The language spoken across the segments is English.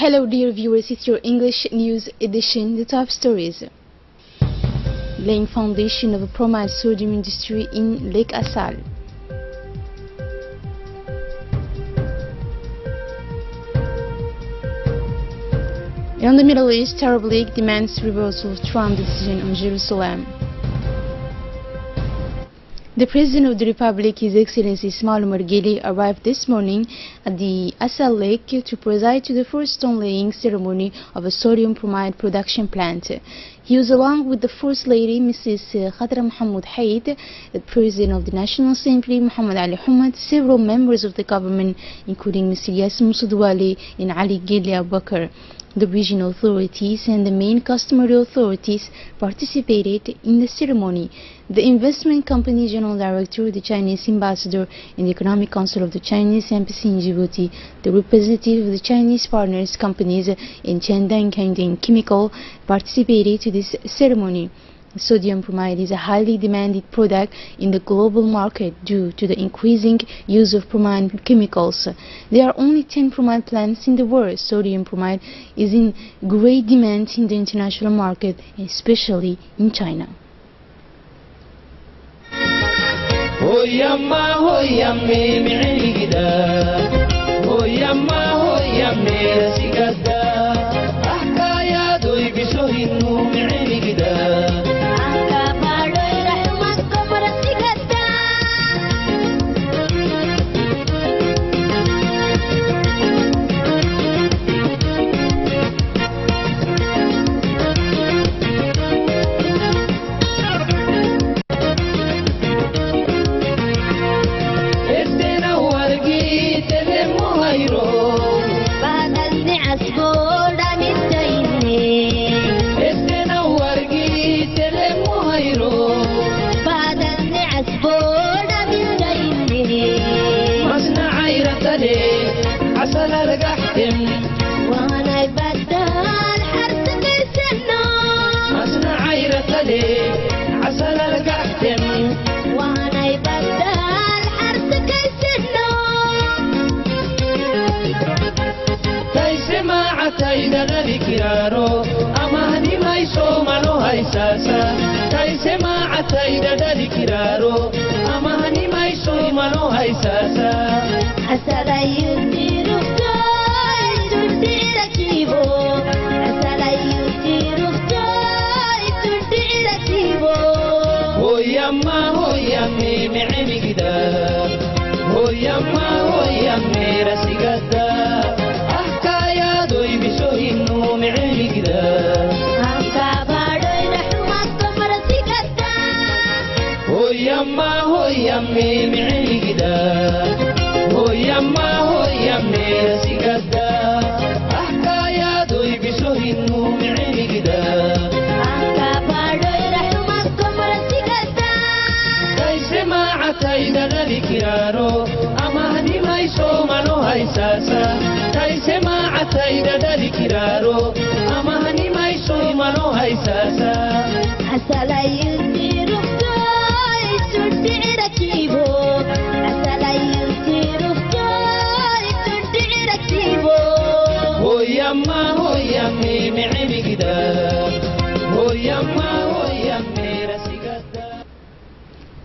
Hello dear viewers, it's your English news edition, the top stories. Laying foundation of a bromide sodium industry in Lake Assal. In the Middle East, Arab League demands reversal of Trump decision on Jerusalem. The President of the Republic, His Excellency Ismail Omar Guelleh, arrived this morning at the Assal Lake to preside to the first stone-laying ceremony of a sodium bromide production plant. He was along with the First Lady, Mrs. Khadra Mohammed Haid, the President of the National Assembly, Mohammed Ali Hamad, several members of the government, including Mr. Yasser Moussadouali and Ali Guelleh Abubakar. The regional authorities and the main customary authorities participated in the ceremony. The investment company general director, the Chinese ambassador in the Economic Council of the Chinese Embassy in Djibouti, the representative of the Chinese partners companies in Chendang Kangding Chemical participated to this ceremony. Sodium bromide is a highly demanded product in the global market due to the increasing use of bromide chemicals. There are only 10 bromide plants in the world. Sodium bromide is in great demand in the international market, especially in China.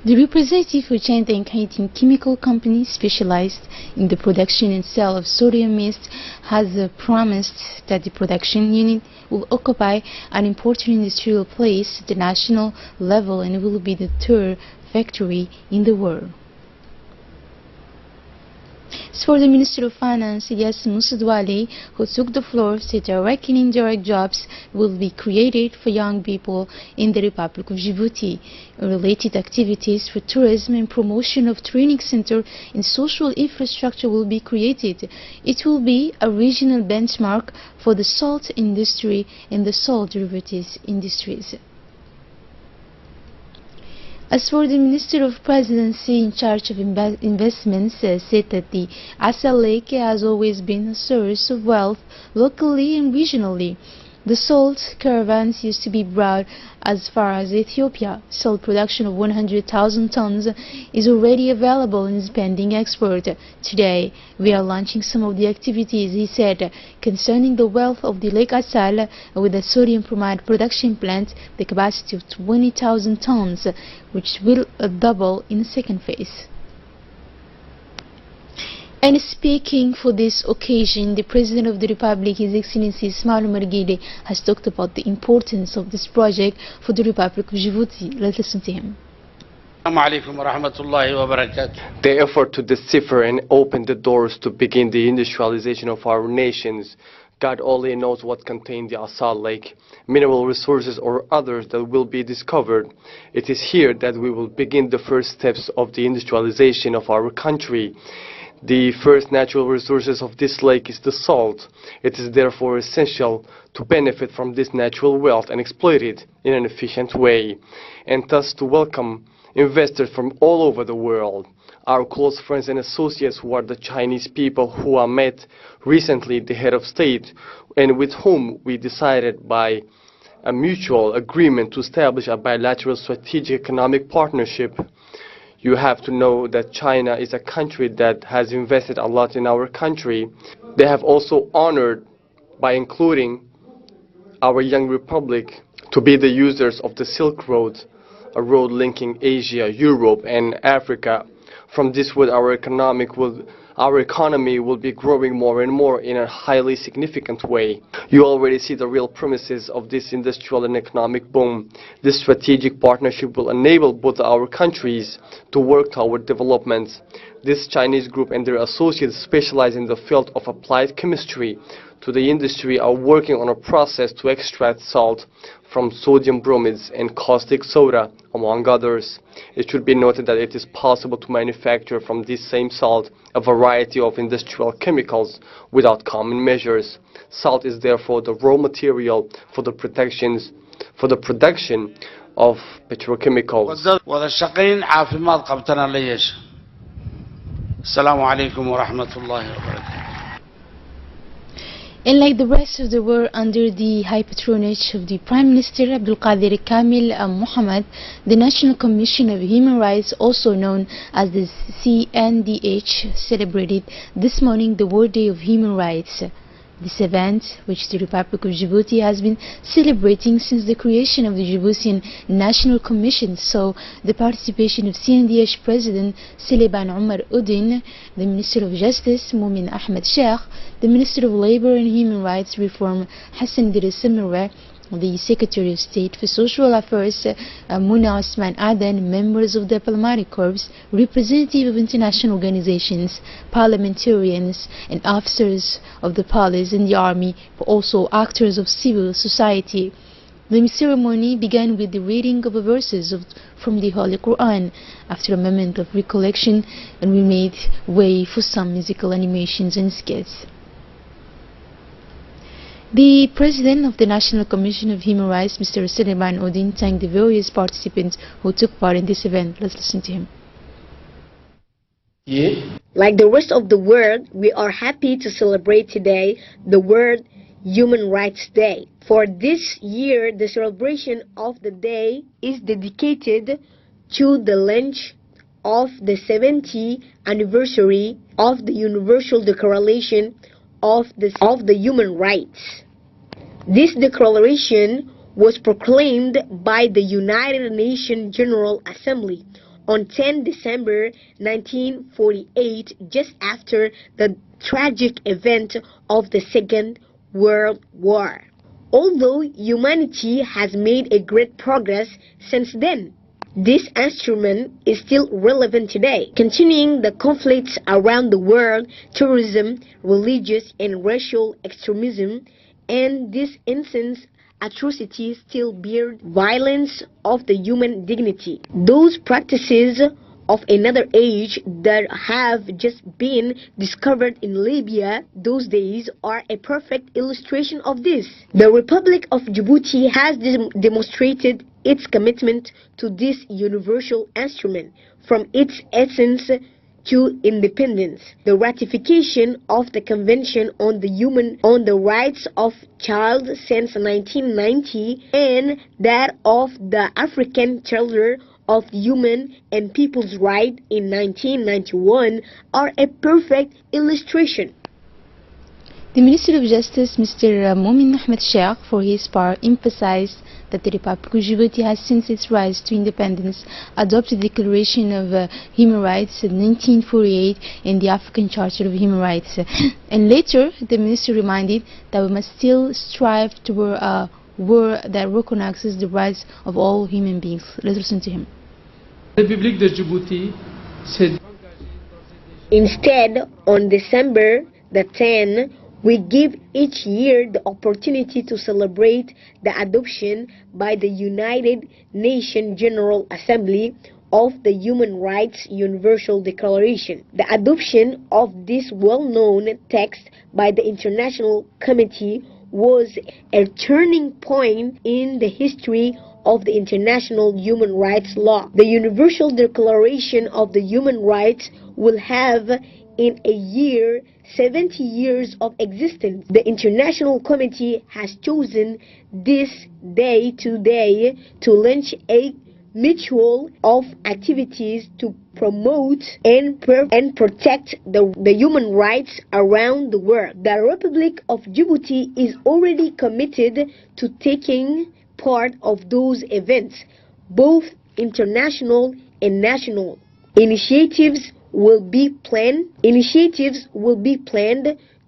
The representative for Chendang Kangding Chemical Company, specialized in the production and sale of sodium mist, has promised that the production unit will occupy an important industrial place at the national level and will be the third factory in the world. As for the Minister of Finance, Yasser Moussadouali, who took the floor, said direct and indirect jobs will be created for young people in the Republic of Djibouti. Related activities for tourism and promotion of training center and social infrastructure will be created. It will be a regional benchmark for the salt industry and the salt derivatives industries. As for the Minister of Presidency in charge of investments, said that the Assal Lake has always been a source of wealth locally and regionally. The salt caravans used to be brought as far as Ethiopia. Salt production of 100,000 tons is already available and is pending export. Today, we are launching some of the activities, he said, concerning the wealth of the Lake Assal with a sodium bromide production plant, the capacity of 20,000 tons, which will double in the second phase. And speaking for this occasion, the President of the Republic, His Excellency Ismail Omar Guelleh, has talked about the importance of this project for the Republic of Djibouti. Let's listen to him. The effort to decipher and open the doors to begin the industrialization of our nations. God only knows what contains the Assal Lake, mineral resources or others that will be discovered. It is here that we will begin the first steps of the industrialization of our country. The first natural resources of this lake is the salt. It is therefore essential to benefit from this natural wealth and exploit it in an efficient way, and thus to welcome investors from all over the world. Our close friends and associates who are the Chinese people who are met recently the head of state and with whom we decided by a mutual agreement to establish a bilateral strategic economic partnership. You have to know that China is a country that has invested a lot in our country. They have also honored by including our young republic to be the users of the Silk Road, a road linking Asia, Europe and Africa. From this road our economy will be growing more and more in a highly significant way. You already see the real premises of this industrial and economic boom. This strategic partnership will enable both our countries to work toward development. This Chinese group and their associates specialize in the field of applied chemistry to the industry are working on a process to extract salt from sodium bromides and caustic soda, among others. It should be noted that it is possible to manufacture from this same salt a variety of industrial chemicals without common measures. Salt is therefore the raw material for the production of petrochemicals. Assalamu alaikum wa rahmatullahi wa barakatuh. And like the rest of the world, under the high patronage of the Prime Minister Abdul Qadir Kamil Mohammed, the National Commission of Human Rights, also known as the CNDH, celebrated this morning the World Day of Human Rights. This event, which the Republic of Djibouti has been celebrating since the creation of the Djiboutian National Commission, saw the participation of CNDH President Seleban Omar Udin, the Minister of Justice Moumin Ahmed Sheikh, the Minister of Labor and Human Rights Reform Hassan Idriss Mirwe, the Secretary of State for Social Affairs Muna Osman Aden, members of diplomatic corps, representatives of international organizations, parliamentarians and officers of the police and the army, but also actors of civil society. The ceremony began with the reading of verses from the Holy Quran. After a moment of recollection, and we made way for some musical animations and skits. The President of the National Commission of Human Rights, Mr. Seleban Udin, thanked the various participants who took part in this event. Let's listen to him. Like the rest of the world, we are happy to celebrate today the World Human Rights Day. For this year, the celebration of the day is dedicated to the launch of the 70th anniversary of the Universal Declaration of the Human Rights. This declaration was proclaimed by the United Nations General Assembly on 10 December 1948, just after the tragic event of the Second World War. Although humanity has made a great progress since then, this instrument is still relevant today, continuing the conflicts around the world, terrorism, religious and racial extremism, and this instance atrocities still bear violence of the human dignity. Those practices of another age that have just been discovered in Libya those days are a perfect illustration of this. The Republic of Djibouti has demonstrated its commitment to this universal instrument from its essence to independence, the ratification of the Convention on the Rights of Child since 1990, and that of the African Charter of Human and People's Rights in 1991 are a perfect illustration. The Minister of Justice, Mr. Momin Ahmed Sheikh, for his part, emphasized that the Republic of Djibouti has, since its rise to independence, adopted the Declaration of Human Rights in 1948 and the African Charter of Human Rights. And later, the Minister reminded that we must still strive toward a world that recognizes the rights of all human beings. Let's listen to him. Instead, on December the 10th, we give each year the opportunity to celebrate the adoption by the United Nations General Assembly of the Human Rights Universal Declaration. The adoption of this well-known text by the International Committee was a turning point in the history of the international human rights law. The Universal Declaration of the Human Rights will have in a year 70 years of existence. The International Committee has chosen this day today to launch a mutual of activities to promote and protect the human rights around the world. The Republic of Djibouti is already committed to taking part of those events, both international and national. Initiatives will be planned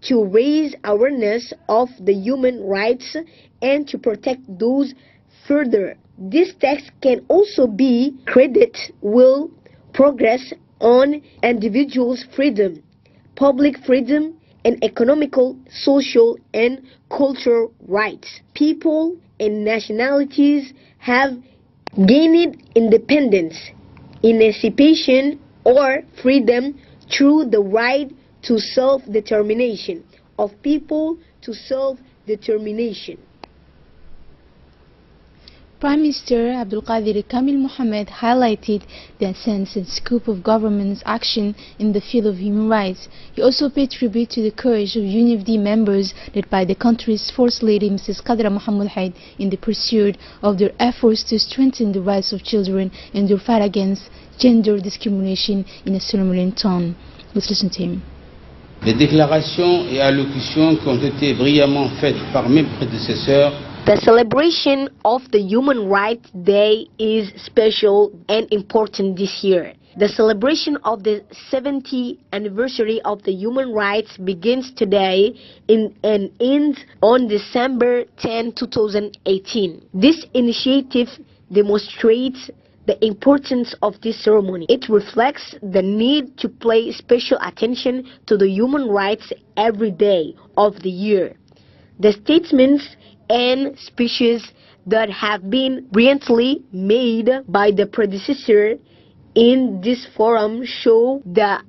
to raise awareness of the human rights and to protect those further. This text can also be credited with progress on individuals' freedom, public freedom, and economical, social, and cultural rights. People and nationalities have gained independence, emancipation, or freedom through the right to self-determination of people to self-determination. Prime Minister Abdul Qadir Kamil Mohammed highlighted the sense and scope of government's action in the field of human rights. He also paid tribute to the courage of UNFD members led by the country's first lady Mrs. Qadra Mohammed Haid in the pursuit of their efforts to strengthen the rights of children and their fight against gender discrimination in a solemn tone. Let's listen to him. Les déclarations et allocutions qui ont été brillamment faites par mes prédécesseurs. The celebration of the Human Rights Day is special and important this year. The celebration of the 70th anniversary of the human rights begins today and ends on December 10, 2018. This initiative demonstrates the importance of this ceremony. It reflects the need to pay special attention to the human rights every day of the year. The statements and speeches that have been brilliantly made by the predecessor in this forum shows the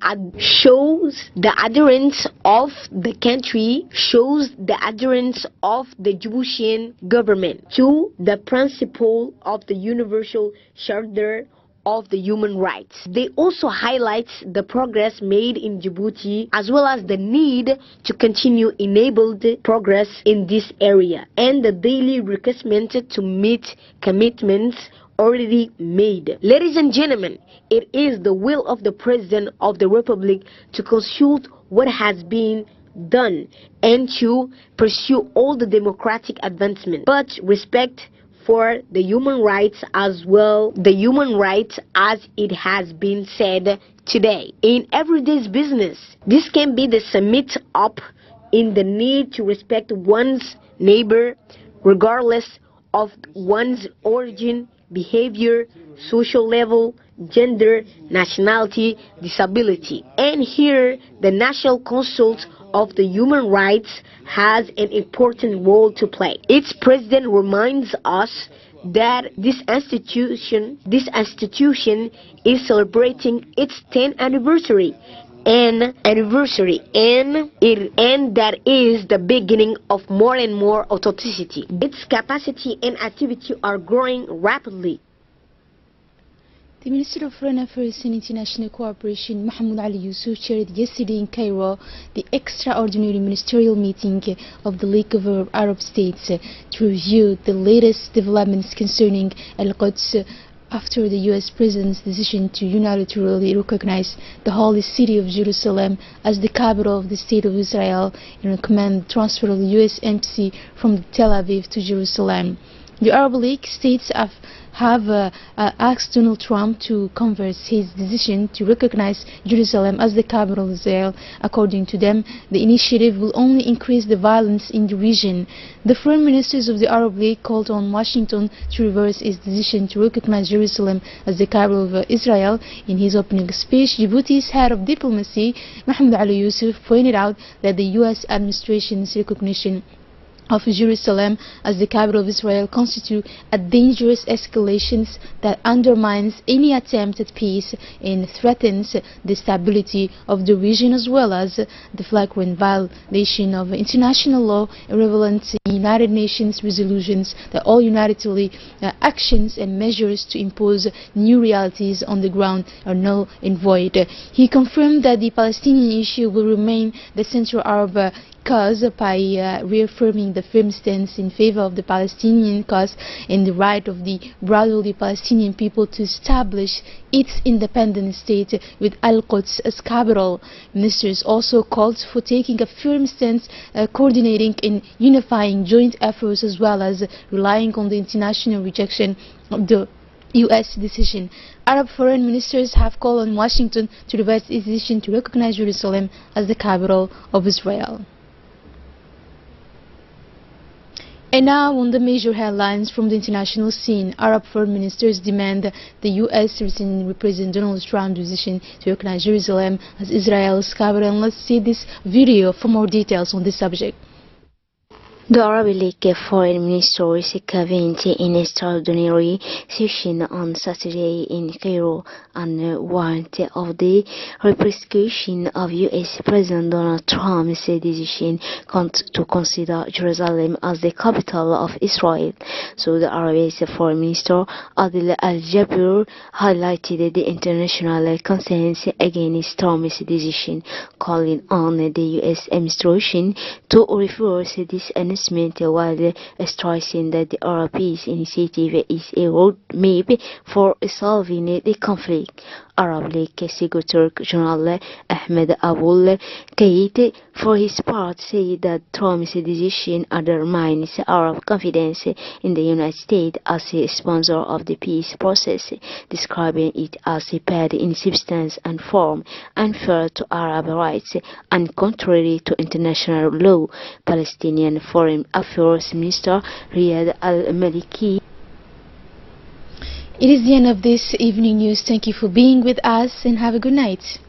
adherence of the country, shows the adherence of the Djiboutian government to the principle of the Universal Charter of the Human Rights. They also highlight the progress made in Djibouti as well as the need to continue enabled progress in this area and the daily requirement to meet commitments already made. Ladies and gentlemen, it is the will of the President of the Republic to consult what has been done and to pursue all the democratic advancement, but respect for the human rights as well, the human rights as it has been said today. In everyday's business, this can be the summit up in the need to respect one's neighbor regardless of one's origin, behavior, social level, gender, nationality, disability. And here, the National Council of the Human Rights has an important role to play. Its president reminds us that this institution is celebrating its 10th anniversary and that is the beginning of more and more authenticity. Its capacity and activity are growing rapidly. The Minister of Foreign Affairs and International Cooperation, Mahmoud Ali Yusuf, chaired yesterday in Cairo the extraordinary ministerial meeting of the League of Arab States to review the latest developments concerning Al-Quds after the U.S. President's decision to unilaterally recognize the holy city of Jerusalem as the capital of the State of Israel and recommend the transfer of the U.S. embassy from Tel Aviv to Jerusalem. The Arab League states have asked Donald Trump to convert his decision to recognize Jerusalem as the capital of Israel. According to them, the initiative will only increase the violence in the region. The foreign ministers of the Arab League called on Washington to reverse its decision to recognize Jerusalem as the capital of Israel. In his opening speech, Djibouti's head of diplomacy, Mahmoud Ali Yusuf, pointed out that the U.S. administration's recognition of Jerusalem as the capital of Israel constitute a dangerous escalation that undermines any attempt at peace and threatens the stability of the region, as well as the flagrant violation of international law and relevant United Nations resolutions that all unilaterally actions and measures to impose new realities on the ground are null and void. He confirmed that the Palestinian issue will remain the central Arab cause by reaffirming the firm stance in favor of the Palestinian cause and the right of the brotherly Palestinian people to establish its independent state with Al-Quds as capital. Ministers also called for taking a firm stance, coordinating and unifying joint efforts, as well as relying on the international rejection of the U.S. decision. Arab foreign ministers have called on Washington to reverse its decision to recognize Jerusalem as the capital of Israel. And now on the major headlines from the international scene, Arab foreign ministers demand the U.S. recently President Donald Trump's decision to recognize Jerusalem as Israel's capital. And let's see this video for more details on this subject. The Arab League foreign ministers convened in a extraordinary session on Saturday in Cairo and warned of the repercussion of U.S. President Donald Trump's decision to consider Jerusalem as the capital of Israel. So the Arab foreign minister Adil Al-Jabir highlighted the international consensus against Trump's decision, calling on the U.S. administration to reverse this announcement while stressing that the Arab Peace Initiative is a roadmap for resolving the conflict. Arab League Secretary General Ahmed Abul Kayit, for his part, said that Trump's decision undermines Arab confidence in the United States as a sponsor of the peace process, describing it as bad in substance and form, unfair to Arab rights, and contrary to international law. Palestinian Foreign Affairs Minister Riyad al-Maliki. It is the end of this evening news. Thank you for being with us and have a good night.